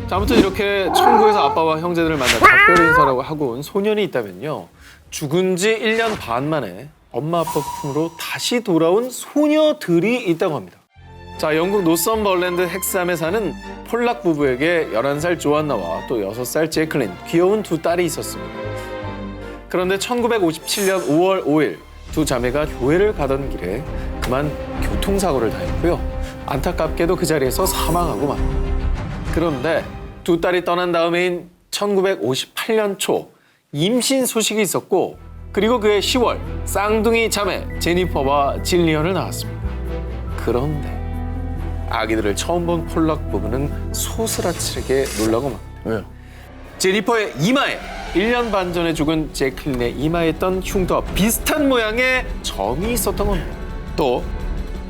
자, 아무튼 이렇게 천국에서 아빠와 형제들을 만나 작별 인사라고 하고 온 소년이 있다면요. 죽은 지 1년 반 만에 엄마 아빠 품으로 다시 돌아온 소녀들이 있다고 합니다. 자, 영국 노썸버랜드 헥스함에 사는 폴락 부부에게 11살 조안나와 또 6살 제클린, 귀여운 두 딸이 있었습니다. 그런데 1957년 5월 5일 두 자매가 교회를 가던 길에 그만 교통사고를 당했고요. 안타깝게도 그 자리에서 사망하고 맙니다. 그런데 두 딸이 떠난 다음인 1958년 초 임신 소식이 있었고 그리고 그해 10월 쌍둥이 자매 제니퍼와 질리언을 낳았습니다. 그런데 아기들을 처음 본 폴락 부부는 소스라치게 놀라고 맙니다. 왜요? 제니퍼의 이마에 1년 반 전에 죽은 제클린의 이마에 있던 흉터와 비슷한 모양의 점이 있었던 겁니다. 또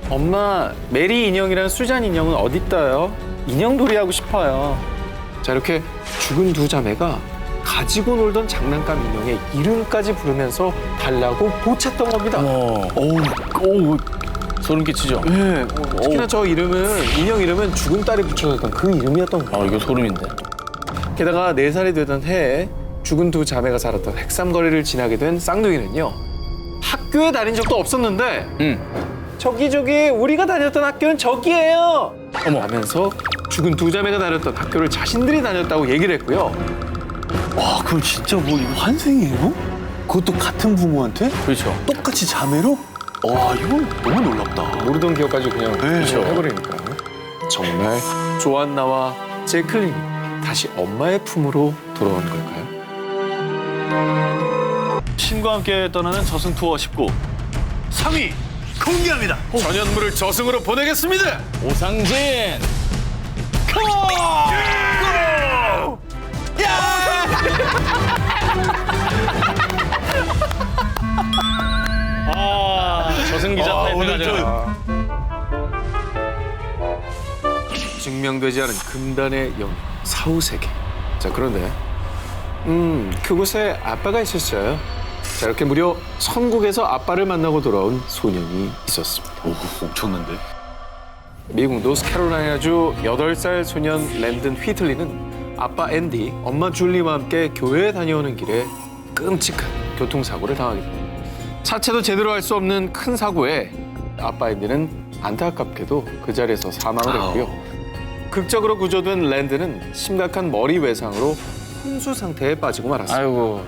엄마, 메리 인형이랑 수잔 인형은 어딨어요? 인형놀이 하고 싶어요. 자, 이렇게 죽은 두 자매가 가지고 놀던 장난감 인형의 이름까지 부르면서 달라고 보챘던 겁니다. 어우, 소름 끼치죠? 네, 특히나 저 이름은, 인형 이름은 죽은 딸이 붙여줬던 그 이름이었던 거예요. 이거 소름인데. 게다가 4살이 되던 해에 죽은 두 자매가 살았던 헥삼거리를 지나게 된 쌍둥이는요. 학교에 다닌 적도 없었는데 저기 우리가 다녔던 학교는 저기예요. 어머. 하면서 죽은 두 자매가 다녔던 학교를 자신들이 다녔다고 얘기를 했고요. 와, 그럼 진짜 뭐 이거 환생이에요? 그것도 같은 부모한테? 그렇죠. 똑같이 자매로? 와, 이건 너무 놀랍다. 모르던 기억까지 그냥 그렇죠. 해버리니까. 정말 조안나와 제클린이 다시 엄마의 품으로 돌아온 걸까요? 신과 함께 떠나는 저승 투어 19 3위 공개합니다. 전현무를 저승으로 보내겠습니다. 오상진! 저승기자 타이틀 가져가. 증명되지 않은 금단의 영역, 사후세계. 자, 그런데 그곳에 아빠가 있었어요. 자, 이렇게 무려 천국에서 아빠를 만나고 돌아온 소년이 있었습니다. 오, 엄청난데? 미국 노스캐롤라이나주 8살 소년 랜든 휘틀리는 아빠 앤디, 엄마 줄리와 함께 교회에 다녀오는 길에 끔찍한 교통사고를 당하게 됩니다. 차체도 제대로 할 수 없는 큰 사고에 아빠 앤디는 안타깝게도 그 자리에서 사망을 했고요. 극적으로 구조된 랜드는 심각한 머리 외상으로 혼수 상태에 빠지고 말았습니다. 아이고.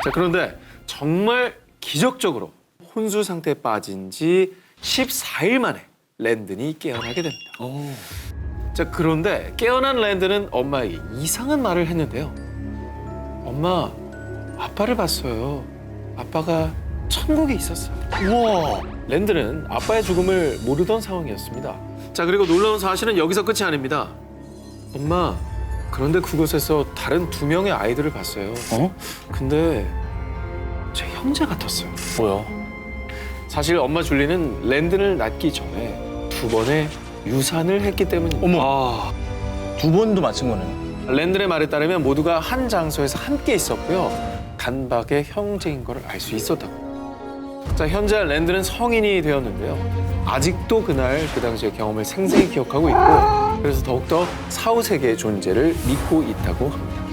자, 그런데 정말 기적적으로 혼수 상태에 빠진 지 14일 만에 랜든이 깨어나게 됩니다. 자, 그런데 깨어난 랜든은 엄마에게 이상한 말을 했는데요. 엄마, 아빠를 봤어요. 아빠가 천국에 있었어요. 우와. 랜드는 아빠의 죽음을 모르던 상황이었습니다. 자, 그리고 놀라운 사실은 여기서 끝이 아닙니다. 엄마, 그런데 그곳에서 다른 2명의 아이들을 봤어요. 근데 제 형제 같았어요. 뭐야? 사실 엄마 줄리는 랜든을 낳기 전에 2번의 유산을 했기 때문입니다. 어머. 2번도 맞춘 거네요. 랜든의 말에 따르면 모두가 한 장소에서 함께 있었고요. 단박에 형제인 걸 알 수 있었다고. 자, 현재 랜든은 성인이 되었는데요. 아직도 그날 그 당시의 경험을 생생히 기억하고 있고 그래서 더욱더 사후세계의 존재를 믿고 있다고 합니다.